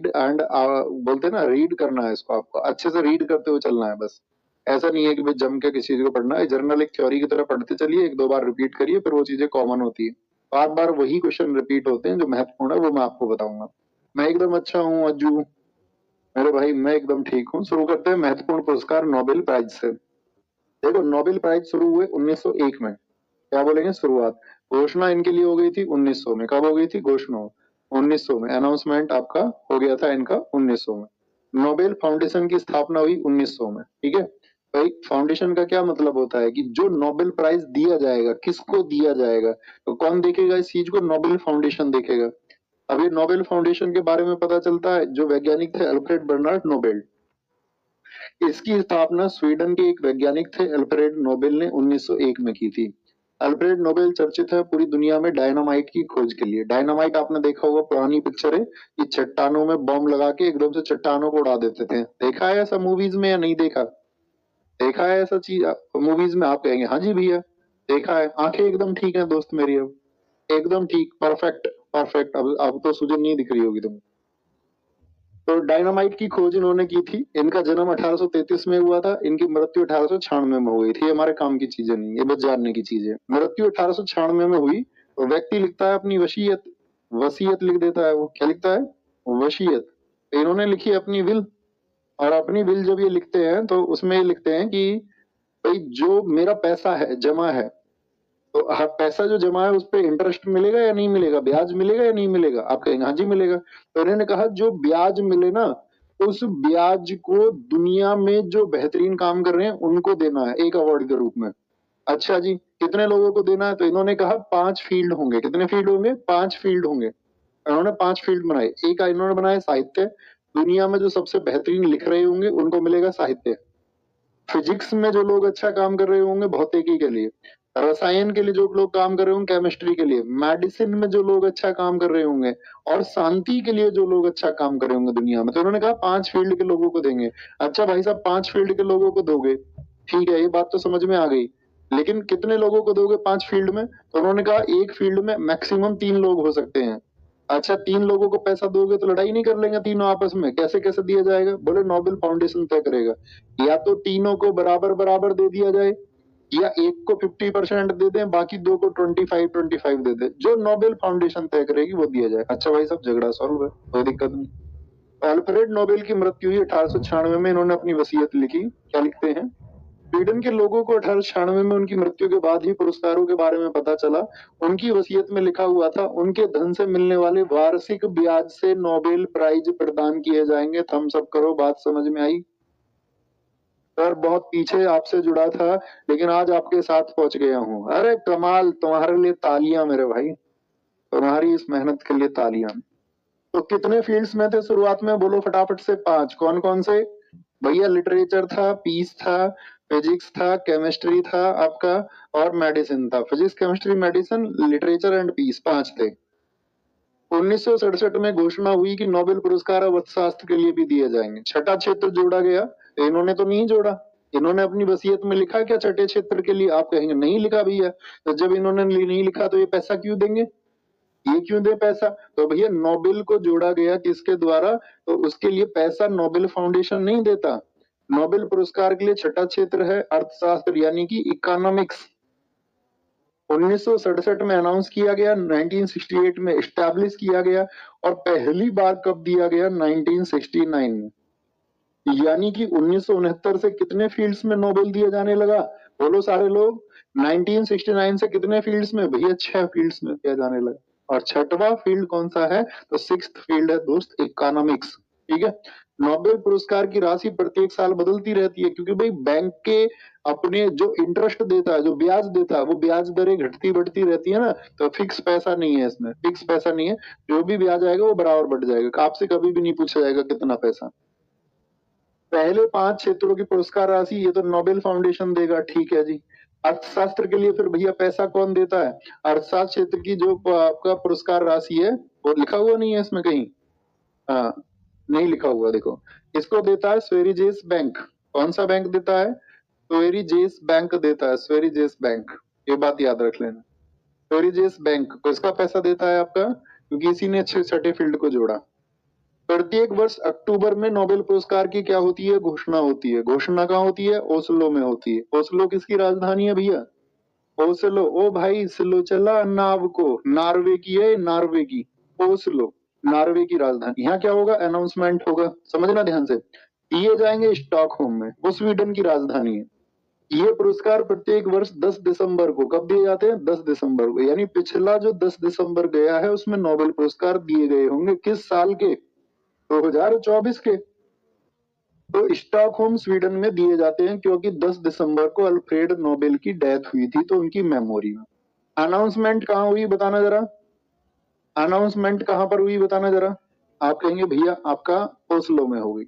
Read and बोलते हैं ना, रीड करना है इसको, आपको अच्छे से रीड करते हुए चलना है बस। ऐसा नहीं है कि भाई जम के किसी चीज को पढ़ना है, जर्नल एक थ्योरी की तरह पढ़ते चलिए, एक दो बार रिपीट करिए, फिर वो चीजें कॉमन होती है। बार बार वही क्वेश्चन रिपीट होते हैं, जो महत्वपूर्ण है वो मैं आपको बताऊंगा। मैं एकदम अच्छा हूँ अज्जू मेरे भाई, मैं एकदम ठीक हूँ। शुरू करते हैं महत्वपूर्ण पुरस्कार नोबेल प्राइज से। देखो, नोबेल प्राइज शुरू हुए 1901 में। क्या बोलेंगे, शुरुआत, घोषणा इनके लिए हो गई थी 1900 में। कब हो गई थी घोषणा? 1900 में। अनाउंसमेंट आपका हो गया था इनका 1900 में। नोबेल फाउंडेशन की स्थापना हुई 1900 में। ठीक है भाई, फाउंडेशन का क्या मतलब होता है कि जो नोबेल प्राइज दिया जाएगा, किसको दिया जाएगा, तो कौन देखेगा इस चीज को? नोबेल फाउंडेशन देखेगा। अब ये नोबेल फाउंडेशन के बारे में पता चलता है, जो वैज्ञानिक थे अल्फ्रेड बर्नार्ड नोबेल, इसकी स्थापना स्वीडन के एक वैज्ञानिक थे अल्फ्रेड नोबेल ने 1901 में की थी। अल्फ्रेड नोबेल चर्चित है पूरी दुनिया में डायनामाइट की खोज के लिए। डायनामाइट आपने देखा होगा, पुरानी पिक्चर है, ये चट्टानों में बॉम्ब लगा के एकदम से चट्टानों को उड़ा देते थे। देखा है ऐसा मूवीज में या नहीं देखा? देखा है ऐसा चीज मूवीज में? आप कहेंगे हाँ जी भैया देखा है। आंखें एकदम ठीक है दोस्त मेरी, अब एकदम ठीक, परफेक्ट परफेक्ट। अब तो सूजन नहीं दिख रही होगी तुम्हें। तो डायनामाइट की खोज इन्होंने की थी। इनका जन्म 1833 में हुआ था, इनकी मृत्यु 1896 में हो गई थी। हमारे काम की चीजें नहीं, ये बस जानने की चीज है। मृत्यु 1896 में हुई, तो व्यक्ति लिखता है अपनी वसीयत, वसीयत लिख देता है। वो क्या लिखता है? वसीयत। तो इन्होंने लिखी अपनी विल, और अपनी विल जब ये लिखते हैं तो उसमें ये लिखते हैं कि भाई जो मेरा पैसा है जमा है, तो पैसा जो जमा है उस पर इंटरेस्ट मिलेगा या नहीं मिलेगा, ब्याज मिलेगा या नहीं मिलेगा? आप कहेंगे हाँ जी मिलेगा। तो इन्होंने कहा जो ब्याज मिले ना, उस ब्याज को दुनिया में जो बेहतरीन काम कर रहे हैं उनको देना है एक अवार्ड के रूप में। अच्छा जी, कितने लोगों को देना है? तो इन्होंने कहा 5 फील्ड होंगे। कितने फील्ड होंगे? 5 फील्ड होंगे। इन्होंने 5 फील्ड बनाए। एक इन्होंने बनाया साहित्य, दुनिया में जो सबसे बेहतरीन लिख रहे होंगे उनको मिलेगा साहित्य। फिजिक्स में जो लोग अच्छा काम कर रहे होंगे भौतिकी के लिए, रसायन के लिए जो लोग काम कर रहे होंगे केमिस्ट्री के लिए, मेडिसिन में जो लोग अच्छा काम कर रहे होंगे, और शांति के लिए जो लोग अच्छा काम कर रहे होंगे दुनिया में। तो उन्होंने कहा 5 फील्ड के लोगों को देंगे। अच्छा भाई साहब, 5 फील्ड के लोगों को दोगे, ठीक है, ये बात तो समझ में आ गई, लेकिन कितने लोगों को दोगे 5 फील्ड में? तो उन्होंने कहा एक फील्ड में मैक्सिमम 3 लोग हो सकते हैं। अच्छा, 3 लोगों को पैसा दोगे तो लड़ाई नहीं कर लेंगे तीनों आपस में? कैसे कैसे दिया जाएगा? बोले नोबेल फाउंडेशन तय करेगा। या तो तीनों को बराबर बराबर दे दिया जाए, या एक को 50% दे दें, बाकी 2 को 25-25 दे दें। जो नोबेल फाउंडेशन तय करेगी वो दिया जाए। अच्छा भाई साहब, झगड़ा सॉल्व है, कोई दिक्कत नहीं। अल्फ्रेड नोबेल की मृत्यु हुई 1896 में। इन्होंने अपनी वसीयत लिखी। क्या लिखते हैं? स्वीडन के लोगों को 1896 में उनकी मृत्यु के बाद ही पुरस्कारों के बारे में पता चला। उनकी वसीयत में लिखा हुआ था उनके धन से मिलने वाले वार्षिक ब्याज से नोबेल प्राइज प्रदान किए जाएंगे। थम्स अप करो, बात समझ में आई? सर बहुत पीछे आपसे जुड़ा था, लेकिन आज आपके साथ पहुंच गया हूँ। अरे कमाल, तुम्हारे लिए तालियां मेरे भाई, तुम्हारी इस मेहनत के लिए तालियां। तो कितने फील्ड्स में थे शुरुआत में? बोलो फटाफट से 5। कौन कौन से भैया? लिटरेचर था, पीस था, फिजिक्स था, केमिस्ट्री था आपका, और मेडिसिन था। Physics, chemistry, medicine, literature and peace, 5 थे। 1967 में घोषणा हुई कि नोबेल पुरस्कार अब अर्थशास्त्र के लिए भी दिए जाएंगे। छठा क्षेत्र जोड़ा गया। इन्होंने तो नहीं जोड़ा, इन्होंने अपनी वसीयत में लिखा क्या छठे क्षेत्र के लिए? आप कहेंगे नहीं लिखा भैया। तो जब इन्होंने नहीं लिखा तो ये पैसा क्यों देंगे, ये क्यों दे पैसा? तो भैया नोबेल को जोड़ा गया किसके द्वारा? तो उसके लिए पैसा नोबेल फाउंडेशन नहीं देता। नोबेल पुरस्कार के लिए छठा क्षेत्र है अर्थशास्त्र, यानी कि इकोनॉमिक्स। 1967 में अनाउंस किया गया, 1968 में एस्टैब्लिश किया गया, और पहली बार कब दिया गया? 1969 में। यानी कि 1969 से कितने फील्ड्स में नोबेल दिया जाने लगा? बोलो सारे लोग। 1969 से कितने फील्ड्स में? भैया 6 फील्ड्स में दिया जाने लगा। और छठवां फील्ड कौन सा है? तो 6th फील्ड है दोस्त, इकोनॉमिक्स। ठीक है। नोबेल पुरस्कार की राशि प्रत्येक साल बदलती रहती है, क्योंकि भाई बैंक के अपने जो इंटरेस्ट देता है, जो ब्याज देता है, वो ब्याज दरें घटती बढ़ती रहती है ना। तो फिक्स पैसा नहीं है इसमें, फिक्स पैसा नहीं है। जो भी ब्याज आएगा वो बराबर बढ़ जाएगा। आपसे कभी भी नहीं पूछा जाएगा कितना पैसा। पहले 5 क्षेत्रों की पुरस्कार राशि ये तो नोबेल फाउंडेशन देगा, ठीक है जी। अर्थशास्त्र के लिए फिर भैया पैसा कौन देता है? अर्थशास्त्र क्षेत्र की जो आपका पुरस्कार राशि है, वो लिखा हुआ नहीं है इसमें कहीं। हाँ, नहीं लिखा हुआ, देखो। इसको देता है स्वेरिजेस बैंक। कौन सा बैंक देता है? स्वेरिजेस बैंक देता है, स्वेरिजेस बैंक। ये बात याद रख लेना। स्वेरिजेस बैंक को इसका पैसा देता है आपका, क्योंकि इसी ने छठे फील्ड को जोड़ा। प्रत्येक वर्ष अक्टूबर में नोबेल पुरस्कार की क्या होती है, घोषणा होती है। घोषणा कहाँ होती है, ओस्लो में होती है। ओस्लो किसकी राजधानी है भैया, ओस्लो। ओ भाई स्लो चला नाव को, नॉर्वे की है, नॉर्वे की, ओस्लो नॉर्वे की राजधानी। यहाँ क्या होगा, अनाउंसमेंट होगा, समझना ध्यान से। दिए जाएंगे स्टॉकहोम में, वो स्वीडन की राजधानी है। ये पुरस्कार प्रत्येक वर्ष 10 दिसंबर को, कब दिए जाते हैं, 10 दिसंबर को। यानी पिछला जो 10 दिसंबर गया है उसमें नोबेल पुरस्कार दिए गए होंगे, किस साल के, 2024 के। तो स्टॉकहोम स्वीडन में दिए जाते हैं क्योंकि 10 दिसंबर को अल्फ्रेड नोबेल की डेथ हुई थी, तो उनकी मेमोरी में। अनाउंसमेंट कहाँ हुई बताना जरा, अनाउंसमेंट कहाँ पर हुई बताना जरा। आप कहेंगे भैया आपका ओस्लो में होगी।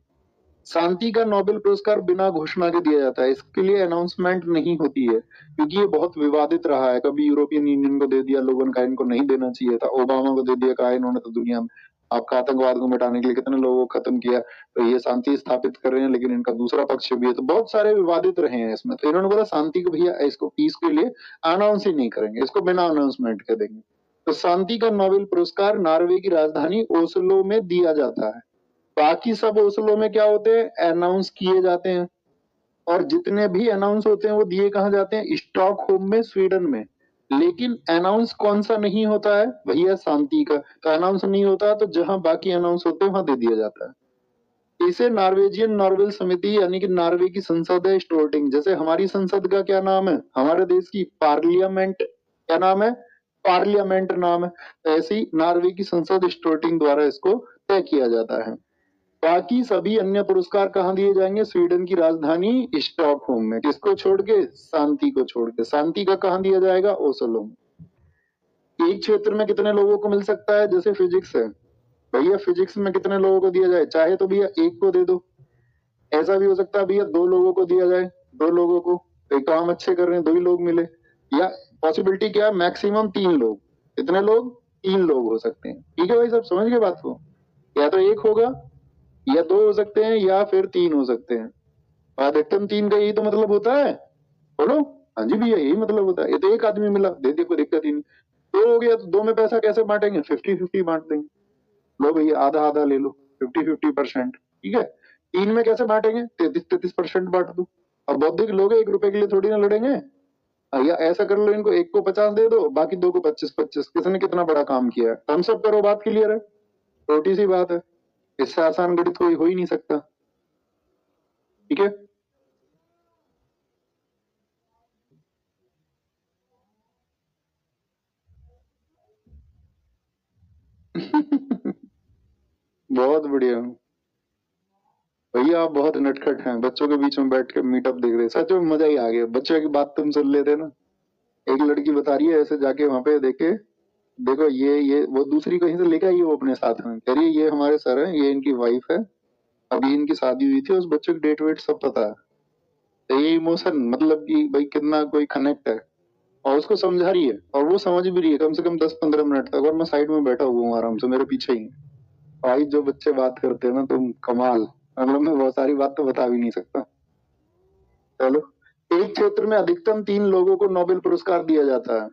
शांति का नोबेल पुरस्कार बिना घोषणा के दिया जाता है, इसके लिए अनाउंसमेंट नहीं होती है, क्योंकि ये बहुत विवादित रहा है। कभी यूरोपियन यूनियन को दे दिया लोगों ने, कहा इनको नहीं देना चाहिए था। ओबामा को दे दिया, कहा इन्होंने तो दुनिया में आपका आतंकवाद को मिटाने के लिए कितने लोगों को खत्म किया, तो ये शांति स्थापित कर रहे हैं, लेकिन इनका दूसरा पक्ष भी है। तो बहुत सारे विवादित रहे हैं इसमें। तो इन्होंने बोला शांति को भैया इसको पीस के लिए अनाउंस ही नहीं करेंगे, इसको बिना अनाउंसमेंट के देंगे। तो शांति का नोबेल पुरस्कार नॉर्वे की राजधानी ओस्लो में दिया जाता है। बाकी सब ओस्लो में क्या होते हैं, अनाउंस किए जाते हैं। और जितने भी अनाउंस होते हैं वो दिए कहाँ जाते हैं, स्टॉकहोम में, स्वीडन में। लेकिन अनाउंस कौन सा नहीं होता है भैया, शांति का। तो अनाउंस नहीं होता, तो जहां बाकी अनाउंस होते हैं वहां दे दिया जाता है। इसे नॉर्वेजियन नोबेल समिति यानी कि नॉर्वे की संसद है, स्टोर्टिंग। जैसे हमारी संसद का क्या नाम है, हमारे देश की पार्लियामेंट, क्या नाम है, पार्लियामेंट नाम है। ऐसी नॉर्वे की संसद स्टोर्टिंग द्वारा इसको तय किया जाता है। बाकी सभी अन्य पुरस्कार कहाँ दिए जाएंगे, स्वीडन की राजधानी स्टॉकहोम में। किसको छोड़ के, शांति को छोड़ के। शांति का कहाँ दिया जाएगा, ओस्लो में। एक क्षेत्र में कितने लोगों को मिल सकता है, जैसे फिजिक्स है भैया, फिजिक्स में कितने लोगों को दिया जाए, चाहे तो भैया एक को दे दो, ऐसा भी हो सकता है भैया 2 लोगों को दिया जाए, 2 लोगों को, एक काम अच्छे कर रहे हैं 2 ही लोग मिले। या पॉसिबिलिटी क्या है, मैक्सिमम 3 लोग। कितने लोग, 3 लोग हो सकते हैं। ठीक है भाई, सब समझ गए बात को। या तो एक होगा, या 2 हो सकते हैं, या फिर 3 हो सकते हैं। अधिकतम 3 का यही तो मतलब होता है, बोलो। हाँ जी भैया, यही मतलब होता है। ये तो एक आदमी मिला, दे दी, कोई दिक्कत ही नहीं। 2 हो गया तो 2 में पैसा कैसे बांटेंगे, 50-50 बांट देंगे। लो भैया आधा आधा ले लो, 50-50%। ठीक है। 3 में कैसे बांटेंगे, 33-33% बांट दो। अब बौद्धिक लोग 1 रुपए के लिए थोड़ी ना लड़ेंगे। या ऐसा कर लो, इनको 1 को 50 दे दो, बाकी 2 को 25-25। किसने कितना बड़ा काम किया है, हम सब करो, बात क्लियर है। छोटी सी बात है, इससे आसान गणित कोई हो ही नहीं सकता। ठीक है। बहुत बढ़िया भैया, आप बहुत नटखट हैं, बच्चों के बीच में बैठ के मीटअप देख रहे हैं। सच में मजा ही आ गया, बच्चों की बात तुम सुन लेते ना। एक लड़की बता रही है ऐसे, जाके वहां पे देखे, देखो ये वो दूसरी कहीं से लेके आई है वो अपने साथ में, कह रही है ये हमारे सर हैं, ये इनकी वाइफ है, अभी इनकी शादी हुई थी, उस बच्चे की डेट वेट सब पता है। तो ये इमोशन मतलब कि भाई कितना कोई कनेक्ट है। और उसको समझा रही है, और वो समझ भी रही है, कम से कम 10-15 मिनट तक। और मैं साइड में बैठा हुआ हूँ आराम से, मेरे पीछे ही। भाई जो बच्चे बात करते हैं ना, तुम कमाल। मतलब मैं बहुत सारी बात तो बता भी नहीं सकता। चलो। एक क्षेत्र में अधिकतम 3 लोगों को नोबेल पुरस्कार दिया जाता है।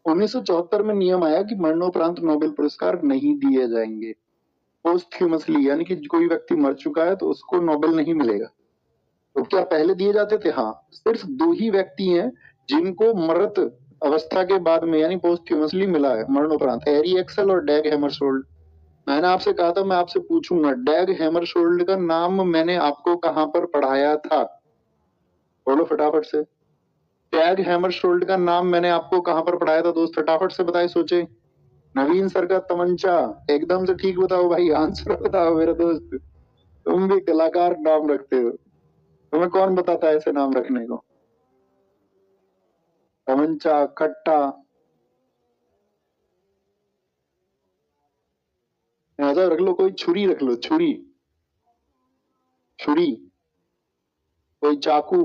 1974 में नियम आया कि मरणोपरांत नोबेल पुरस्कार नहीं दिए जाएंगे। पोस्टह्यूमसली, यानी कि कोई व्यक्ति मर चुका है तो उसको नोबेल नहीं मिलेगा। तो क्या पहले दिए जाते थे, हाँ। सिर्फ 2 ही व्यक्ति हैं जिनको मृत अवस्था के बाद में, यानी पोस्टह्यूमसली मिला है, मरणोपरांत, एरी एक्सेल और डैग हैमरशोल्ड। मैंने आपसे कहा था मैं आपसे पूछूंगा, डैग हैमरशोल्ड का नाम मैंने आपको कहां पर पढ़ाया था, बोलो फटाफट से। डैग हैमरशोल्ड का नाम मैंने आपको कहां पर पढ़ाया था दोस्त, फटाफट से बताए, सोचे। नवीन सर का तमंचा, एकदम से ठीक बताओ भाई, आंसर बताओ मेरे दोस्त। तुम भी कलाकार नाम रखते हो, तुम्हें कौन बताता है ऐसे नाम रखने को। तमंचा, कट्टा, ऐसा रख लो, कोई छुरी रख लो, छुरी, छुरी, कोई चाकू,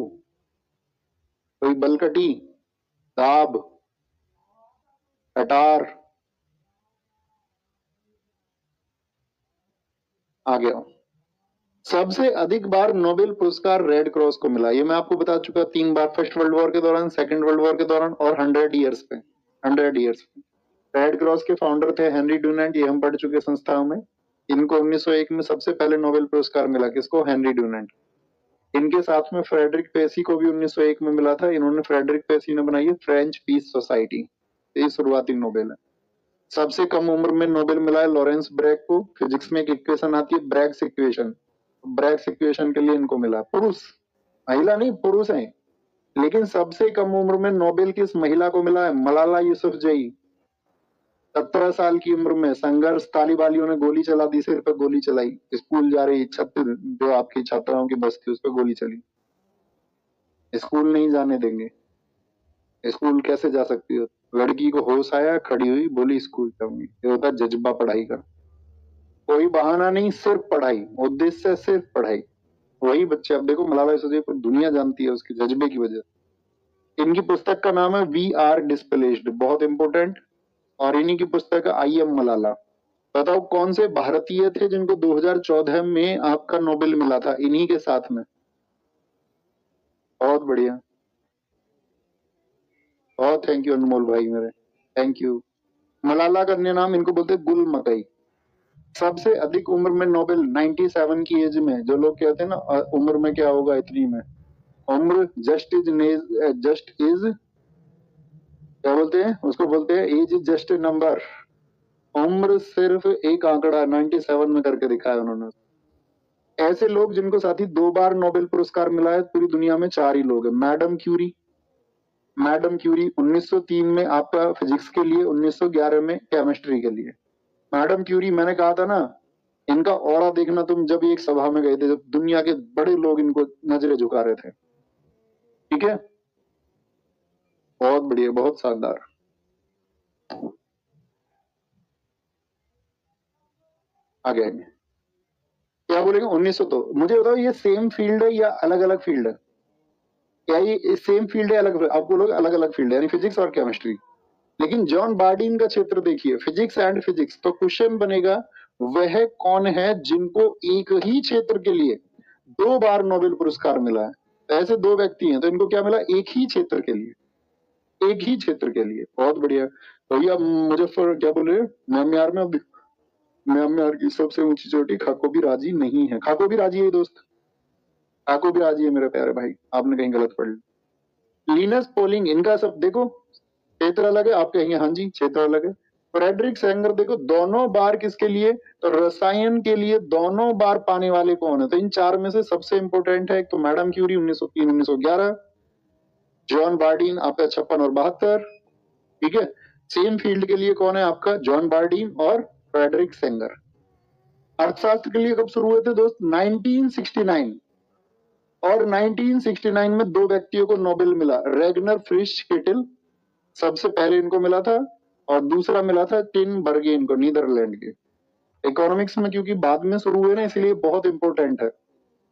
कोई बलकटी, दाब, कटार। आ गया। सबसे अधिक बार नोबेल पुरस्कार रेड क्रॉस को मिला, ये मैं आपको बता चुका 3 बार, फर्स्ट वर्ल्ड वॉर के दौरान, सेकंड वर्ल्ड वॉर के दौरान, और 100 ईयर्स पे, 100 ईयर्स पे। रेड क्रॉस के फाउंडर थे हेनरी डुनेंट, ये हम पढ़ चुके संस्थाओं में। इनको 1901 में सबसे पहले नोबेल पुरस्कार मिला, किसको? Henry Dunant. इनके साथ में फ्रेडरिक पेसी को भी 1901 में मिला था। इन्होंने, फ्रेडरिक पेसी ने बनाई है फ्रेंच पीस सोसाइटी, ये शुरुआती नोबेल है। सबसे कम उम्र में नोबेल मिला है लॉरेंस ब्रैग को। फिजिक्स में एक इक्वेशन आती है ब्रैग्स इक्वेशन, ब्रैग्स इक्वेशन के लिए इनको मिला। पुरुष, महिला नहीं, पुरुष है। लेकिन सबसे कम उम्र में नोबेल किस महिला को मिला है? मलाला यूसुफजई। 17 साल की उम्र में संघर्ष, तालिबानियों ने गोली चला दी, सिर पर गोली चलाई, स्कूल जा रही जो आपकी छात्राओं की बस थी उस पर गोली चली। स्कूल नहीं जाने देंगे, स्कूल कैसे जा सकती हो? लड़की को होश आया, खड़ी हुई, बोली स्कूल जाऊंगी। ये होता है जज्बा पढ़ाई का, कोई बहाना नहीं, सिर्फ पढ़ाई, उद्देश्य सिर्फ पढ़ाई। वही बच्चे, अब देखो मलाला यूसुफजई को दुनिया जानती है उसके जज्बे की वजह से। इनकी पुस्तक का नाम है वी आर डिस्प्लेस्ड, बहुत इंपॉर्टेंट। और इन्हीं की पुस्तक है आई एम मलाला। बताओ कौन से भारतीय थे जिनको 2014 में आपका नोबेल मिला था इन्हीं के साथ में? बहुत बढ़िया, बहुत थैंक यू अनमोल भाई मेरे, थैंक यू। मलाला का अन्य नाम इनको बोलते गुल मकई। सबसे अधिक उम्र में नोबेल 97 की एज में, जो लोग कहते हैं ना उम्र में क्या होगा इतनी में, उम्र जस्ट इज क्या बोलते हैं उसको? बोलते हैं age is just a number. उम्र सिर्फ एक आंकड़ा, 97 में करके दिखाया उन्होंने। ऐसे लोग जिनको साथी 2 बार नोबेल पुरस्कार मिला है पूरी दुनिया में 4 ही लोग हैं। मैडम क्यूरी, मैडम क्यूरी 1903 में आपका फिजिक्स के लिए, 1911 में केमिस्ट्री के लिए। मैडम क्यूरी, मैंने कहा था ना, इनका ऑरा देखना तुम जब एक सभा में गए थे, जब दुनिया के बड़े लोग इनको नजरें झुका रहे थे। ठीक है, बहुत बढ़िया, बहुत शानदार। आगे आएंगे, क्या बोलेंगे? 1900। तो मुझे बताओ ये सेम फील्ड है या अलग अलग फील्ड है? क्या ये सेम फील्ड है, अलग? आपको लोग अलग अलग फील्ड है, यानी फिजिक्स और केमिस्ट्री। लेकिन जॉन बार्डीन का क्षेत्र देखिए, फिजिक्स एंड फिजिक्स। तो क्वेश्चन बनेगा वह कौन है जिनको एक ही क्षेत्र के लिए 2 बार नोबेल पुरस्कार मिला है? तो ऐसे 2 व्यक्ति हैं, तो इनको क्या मिला? एक ही क्षेत्र के लिए, एक ही क्षेत्र के लिए। बहुत बढ़िया। भैया मुजफ्फर क्या बोल रहे हैं? म्यांमार में, अब म्यांमार की सबसे ऊंची चोटी खाको भी राजी नहीं है। खाको भी राजी है दोस्त, खाको भी राजी है मेरे प्यारे भाई, आपने कहीं गलत पढ़ लिया। लिनस पोलिंग, इनका सब देखो क्षेत्र अलग है, आप कहेंगे हाँ जी क्षेत्र अलग है। फ्रेडरिक सेंगर देखो, दोनों बार किसके लिए? तो रसायन के लिए दोनों बार पाने वाले कौन है? तो इन 4 में से सबसे इंपोर्टेंट है एक तो मैडम क्यूरी 1903 1911, जॉन बार्डीन आपका 56 और 72। ठीक है, सेम फील्ड के लिए कौन है आपका? जॉन बार्डीन और फ्रेडरिक सेंगर। अर्थशास्त्र के लिए कब शुरू हुए थे दोस्त? 1969। और 1969 में 2 व्यक्तियों को नोबेल मिला, रेगनर फ्रिश किटिल, सबसे पहले इनको मिला था, और दूसरा मिला था टिन बर्गेन को, नीदरलैंड के। इकोनॉमिक्स में क्योंकि बाद में शुरू हुए ना, इसलिए बहुत इंपॉर्टेंट है।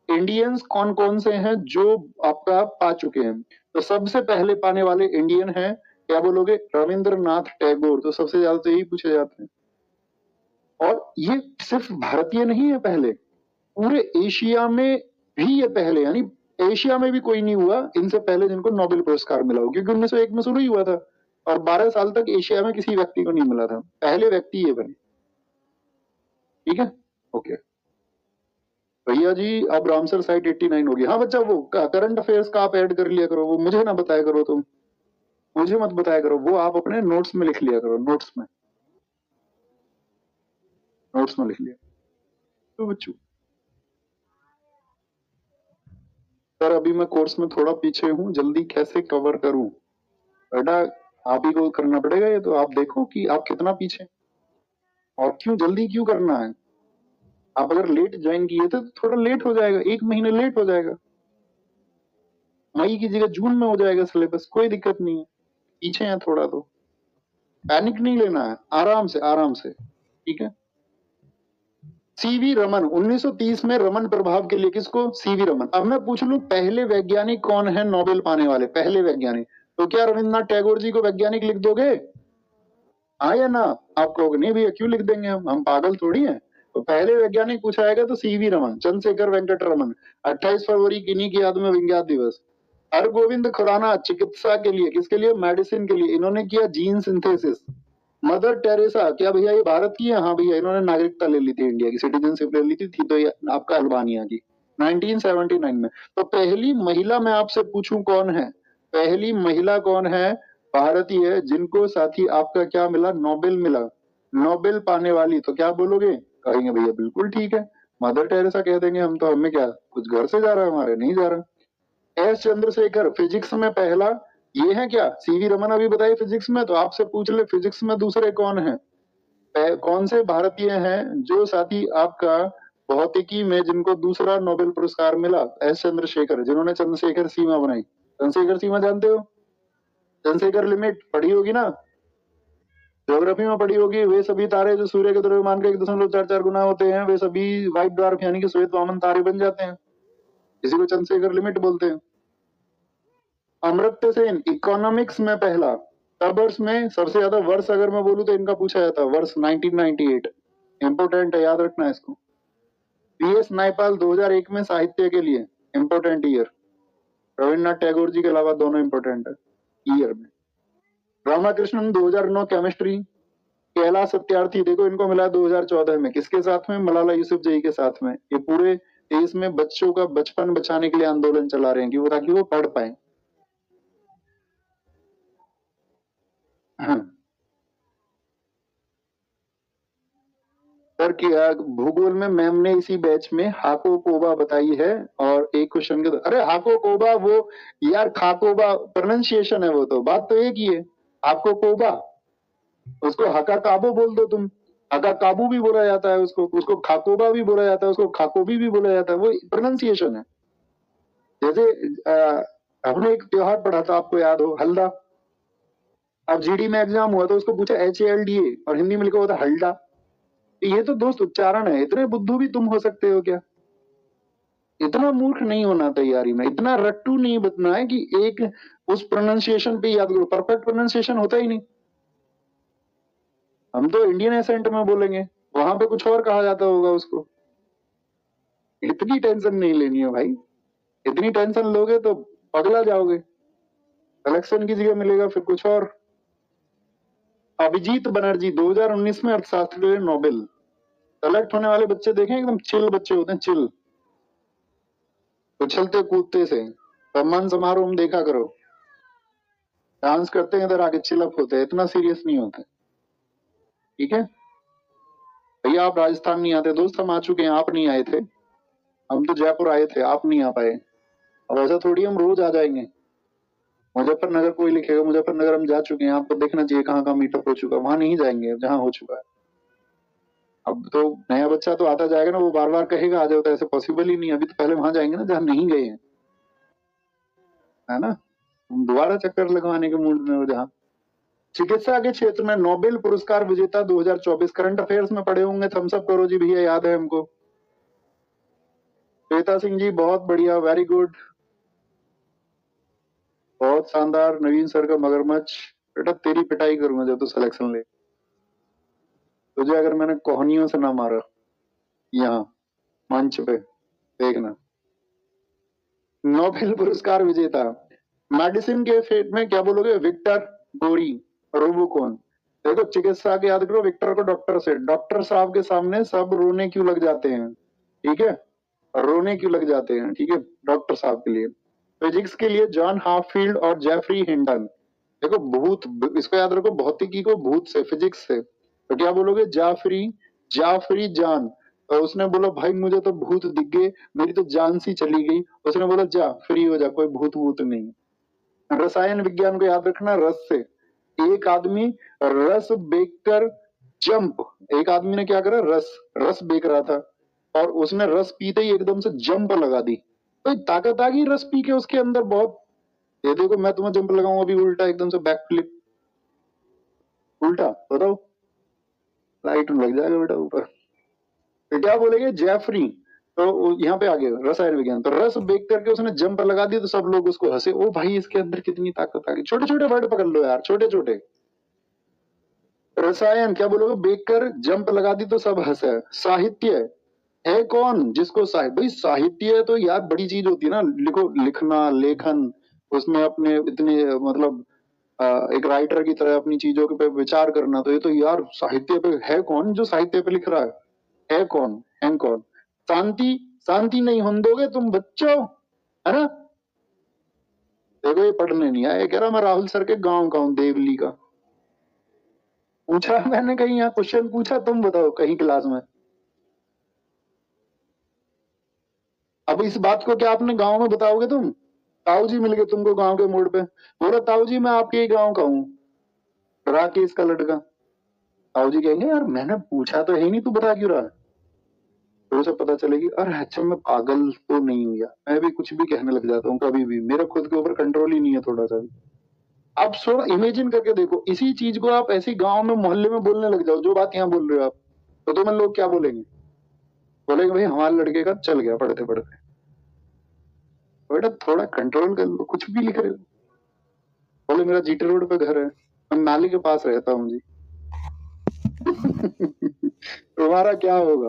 इंडियंस कौन कौन से हैं जो आपका पा चुके हैं? तो सबसे पहले पाने वाले इंडियन हैं, क्या बोलोगे? रविंद्रनाथ टैगोर। तो सबसे ज्यादा तो यही पूछे जाते हैं। और ये सिर्फ भारतीय नहीं है, पहले पूरे एशिया में भी ये पहले, यानी एशिया में भी कोई नहीं हुआ इनसे पहले जिनको नोबेल पुरस्कार मिला हो, क्योंकि 1901 में शुरू ही हुआ था और 12 साल तक एशिया में किसी व्यक्ति को नहीं मिला था। पहले व्यक्ति ये बने। ठीक है, ओके भैया जी। अब रामसर साइट 89 होगी। हाँ बच्चा, वो करंट अफेयर्स का आप ऐड कर लिया करो, वो मुझे ना बताया करो, तुम मुझे मत बताया करो, वो आप अपने नोट्स में लिख लिया करो, नोट्स में लिख लिया तो बच्चों। सर अभी मैं कोर्स में थोड़ा पीछे हूँ, जल्दी कैसे कवर करूं? बेटा आप ही को करना पड़ेगा ये, तो आप देखो कि आप कितना पीछे और क्यों जल्दी क्यों करना है। आप अगर लेट ज्वाइन किए थे तो थोड़ा लेट हो जाएगा, 1 महीने लेट हो जाएगा, मई की जगह जून में हो जाएगा सिलेबस, कोई दिक्कत नहीं है। पीछे है थोड़ा तो पैनिक नहीं लेना है, आराम से आराम से। ठीक है, सीवी रमन 1930 में रमन प्रभाव के लिए, किसको? सीवी रमन। अब मैं पूछ लूं पहले वैज्ञानिक कौन है नोबेल पाने वाले? पहले वैज्ञानिक, तो क्या रविंद्रनाथ टैगोर जी को वैज्ञानिक लिख दोगे? हाँ या ना? आप कहोगे नहीं भैया क्यों लिख देंगे, हम पागल थोड़ी हैं। तो पहले वैज्ञानिक पूछा जाएगा तो सीवी रमन, चंद्रशेखर वेंकट रमन। 28 फरवरी किन्हीं की याद में विज्ञान दिवस। हरगोविंद खुराना चिकित्सा के लिए, किसके लिए? मेडिसिन के लिए। इन्होंने किया जीन सिंथेसिस। मदर टेरेसा, क्या भैया ये भारत की है? हाँ भैया, इन्होंने नागरिकता ले ली थी, इंडिया की सिटीजनशिप ले ली थी तो ये आपका अल्बानिया की 1979 में। तो पहली महिला मैं आपसे पूछूं कौन है, पहली महिला कौन है भारतीय जिनको साथी आपका क्या मिला, नोबेल मिला, नोबेल पाने वाली, तो क्या बोलोगे? कहेंगे भैया बिल्कुल ठीक है, मदर टेरेसा कह देंगे हम, तो हमें क्या कुछ घर से जा रहा है, हमारे नहीं जा रहा। एस चंद्रशेखर फिजिक्स में पहला, ये है क्या? सीवी रमन अभी बताइए फिजिक्स में, तो आपसे पूछ ले फिजिक्स में दूसरे कौन है, कौन से भारतीय हैं जो साथी आपका भौतिकी में जिनको दूसरा नोबेल पुरस्कार मिला? एस चंद्रशेखर, जिन्होंने चंद्रशेखर सीमा बनाई। चंद्रशेखर सीमा जानते हो? चंद्रशेखर लिमिट पढ़ी होगी ना, ज्योग्राफी में पढ़ी होगी। वे सभी तारे जो सूर्य के द्रव्यमान के 1.44 गुना होते हैं, वे सभी व्हाइट ड्वार्फ यानी कि श्वेत वामन तारे बन जाते हैं, इसी को चंद्रशेखर लिमिट बोलते हैं। अमर्त्य सेन इकोनॉमिक्स में पहला, तब वर्ष में सबसे ज्यादा वर्ष अगर मैं बोलूं तो इनका पूछा जाता है वर्ष 1998, इंपोर्टेंट है, याद रखना है इसको। पीएस नायपाल 2001 में साहित्य के लिए, इंपोर्टेंट ईयर। रविन्द्रनाथ टैगोर जी के अलावा दोनों इंपोर्टेंट है ईयर में। रामाकृष्णन 2009 केमिस्ट्री। कैलाश सत्यार्थी देखो इनको मिला 2014 में, किसके साथ में? मलाला यूसुफजई के साथ में। ये पूरे देश में बच्चों का बचपन बचाने के लिए आंदोलन चला रहे हैं कि वो ताकि वो पढ़ पाए। सर क्या भूगोल में मैम ने इसी बैच में हाको कोबा बताई है, और एक क्वेश्चन के अरे हाको कोबा वो यार खाकोबा प्रोनाउंसिएशन है, वो तो बात तो एक ही है। हाको कोबा, उसको हका काबो बोल दो तुम, हका काबू भी बोला जाता है उसको, उसको खाकोबा भी बोला जाता है, उसको खाकोबी भी बोला जाता है, वो प्रोनाउंसिएशन है। जैसे हमने एक त्योहार पढ़ा था, आपको याद हो, हल्दा। अब जीडी में एग्जाम हुआ तो उसको पूछा HALDA और हिंदी में लिखा हुआ था हल्दा। ये तो दोस्त उच्चारण है, इतने बुद्धू भी तुम हो सकते हो क्या? इतना मूर्ख नहीं होना तैयारी में, इतना रट्टू नहीं बनना है कि एक उस प्रोनाउंसिएशन पे याद करो, परफेक्ट प्रोनाउंसिएशन होता ही नहीं। हम तो इंडियन एसेंट में बोलेंगे, वहां पे कुछ और कहा जाता होगा उसको। इतनी टेंशन नहीं लेनी है भाई, इतनी टेंशन लोगे तो पगला जाओगे, कलेक्शन की जगह मिलेगा फिर कुछ और। अभिजीत बनर्जी 2019 में अर्थशास्त्र के लिए नोबेल। सेलेक्ट होने वाले बच्चे देखें एकदम चिल बच्चे होते हैं, चिल, उछलते कूदते से। सम्मान समारोह में देखा करो, डांस करते हैं इधर आके, चिल अप होते हैं, इतना सीरियस नहीं होते। ठीक है भैया, आप राजस्थान नहीं आते दोस्त, हम आ चुके हैं, आप नहीं आए थे, हम तो जयपुर आए थे, आप नहीं आ पाए। अब ऐसा थोड़ी हम रोज आ जाएंगे। मुजफ्फरनगर कोई लिखेगा, मुजफ्फरनगर हम जा चुके हैं, आपको देखना चाहिए कहाँ कहाँ मीटअप हो चुका, वहां नहीं जाएंगे जहाँ हो चुका है। अब तो नया बच्चा तो आता जाएगा ना, वो बार बार कहेगा आ जाओ, तो ऐसे पॉसिबल ही नहीं। अभी तो पहले वहां जाएंगे ना जहाँ नहीं गए हैं, है ना, हम दोबारा चक्कर लगवाने के मूड में हो। जहाँ चिकित्सा के क्षेत्र में नोबेल पुरस्कार विजेता 2024, करंट अफेयर्स में पढ़े होंगे, थम्स अप करो जी भैया, याद है हमको। श्वेता सिंह जी बहुत बढ़िया, वेरी गुड, बहुत शानदार। नवीन सर का मगरमच्छ, बेटा तेरी पिटाई करूंगा जब तो सिलेक्शन ले, तुझे अगर मैंने कोहनियों से ना मारा यहाँ मंच पे, देखना। नोबेल पुरस्कार विजेता मेडिसिन के फील्ड में क्या बोलोगे? विक्टर गोरी, रोबोकॉन। देखो चिकित्सा के याद करो, विक्टर को डॉक्टर से, डॉक्टर साहब के सामने सब रोने क्यों लग जाते हैं? ठीक है, रोने क्यों लग जाते हैं? ठीक है, डॉक्टर साहब के लिए। फिजिक्स के लिए जॉन हाफील्ड और जेफरी हिंडन। देखो भूत, इसको याद रखो, भौतिकी को भूत से, फिजिक्स से, तो क्या बोलोगे? जाफरी, जाफरी जान। और उसने बोला भाई मुझे तो भूत दिख गए, मेरी तो जान सी चली गई। उसने बोला जा फ्री हो जा, कोई भूत भूत नहीं। रसायन विज्ञान को याद रखना, रस से। एक आदमी रस बेचकर जंप, एक आदमी ने क्या करा, रस रस बेच रहा था, और उसने रस पीते ही एकदम से जंप लगा दी, तो ताकत आ गई रस पी के उसके अंदर बहुत। ये देखो मैं तुम्हें जंप लगाऊं अभी उल्टा, एकदम से बैक फ्लिप, उल्टा बताओ, लाइट लग जाएगा बेटा ऊपर। तो क्या बोलेंगे? जेफरी, तो यहाँ पे आ गया रसायन विज्ञान, तो रस बेच करके उसने जंप लगा दी, तो सब लोग उसको हंसे, ओ भाई इसके अंदर कितनी ताकत आ गई। छोटे छोटे वर्ड पकड़ लो यार, छोटे छोटे। रसायन क्या बोलोगे? बेकर जंप लगा दी तो सब हंसे। साहित्य है कौन जिसको साहित्य, भाई साहित्य तो यार बड़ी चीज होती है ना, लिखो, लिखना, लेखन, उसमें अपने इतने मतलब एक राइटर की तरह अपनी चीजों के पे विचार करना, तो ये तो यार साहित्य पे है कौन जो साहित्य पे लिख रहा है कौन, है कौन? शांति, शांति नहीं होने दोगे तुम बच्चों, है ना? देखो ये पढ़ने नहीं आया, कह रहा मैं राहुल सर के गांव का हूँ, देवली का। पूछा मैंने कहीं यहाँ क्वेश्चन पूछा, तुम बताओ कहीं क्लास में? अब इस बात को क्या अपने गांव में बताओगे तुम? ताऊ जी मिल गए तुमको गांव के मोड़ पे, बोला ताऊ जी मैं आपके ही गांव का हूँ, राकेश का लड़का। ताऊ जी कहेंगे यार मैंने पूछा तो है ही नहीं, तू बता क्यों रहा है? तो उसे पता चलेगी अरे अच्छा मैं पागल तो नहीं हूँ यार, मैं भी कुछ भी कहने लग जाता हूँ कभी भी, मेरा खुद के ऊपर कंट्रोल ही नहीं है थोड़ा सा भी। आप थोड़ा इमेजिन करके देखो, इसी चीज को आप ऐसे गांव में मोहल्ले में बोलने लग जाओ जो बात यहाँ बोल रहे हो आप, तो तुम्हें लोग क्या बोलेंगे? बोलेंगे भाई हमारे लड़के का चल गया पढ़ते पढ़ते। बेटा थोड़ा कंट्रोल कर लो, कुछ भी लिख रहे हो। बोले मेरा जीटी रोड पे घर है, मैं नाली के पास रहता हूँ जी। तुम्हारा क्या होगा?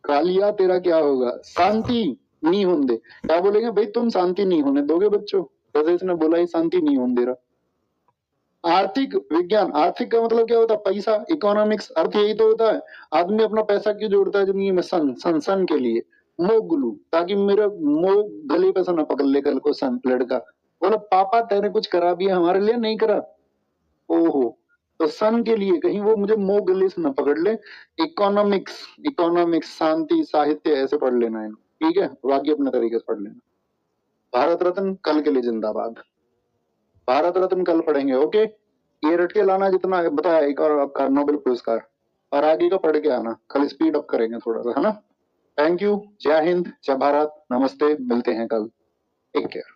कालिया तेरा क्या होगा? शांति नहीं होने दे, क्या बोलेंगे भाई तुम शांति नहीं होने दोगे बच्चों, जैसे इसने बोला ही शांति नहीं होने दे रहा। आर्थिक विज्ञान, आर्थिक का मतलब क्या होता है? पैसा, इकोनॉमिक्स, अर्थ यही तो होता है। आदमी अपना पैसा क्यों जोड़ता है जिंदगी में? सन के लिए, मोह ग्लू, ताकि मेरा मोह गले पे से न पकड़ ले कल को सन लड़का। बोला पापा तेरे कुछ करा भी है हमारे लिए? नहीं करा। ओहो, तो सन के लिए कहीं वो मुझे मोह गले से न पकड़ ले। इकोनॉमिक्स, इकोनॉमिक्स, शांति, साहित्य, ऐसे पढ़ लेना है, ठीक है? बाकी अपने तरीके से पढ़ लेना। भारत रत्न कल के लिए जिंदाबाद, भारत रत्न कल पढ़ेंगे, ओके? ये रट के लाना जितना बताया, एक और आपका नोबेल पुरस्कार, और आगे का पढ़ के आना, कल स्पीड अप करेंगे थोड़ा सा, है ना? थैंक यू, जय हिंद, जय भारत, नमस्ते, मिलते हैं कल, टेक केयर।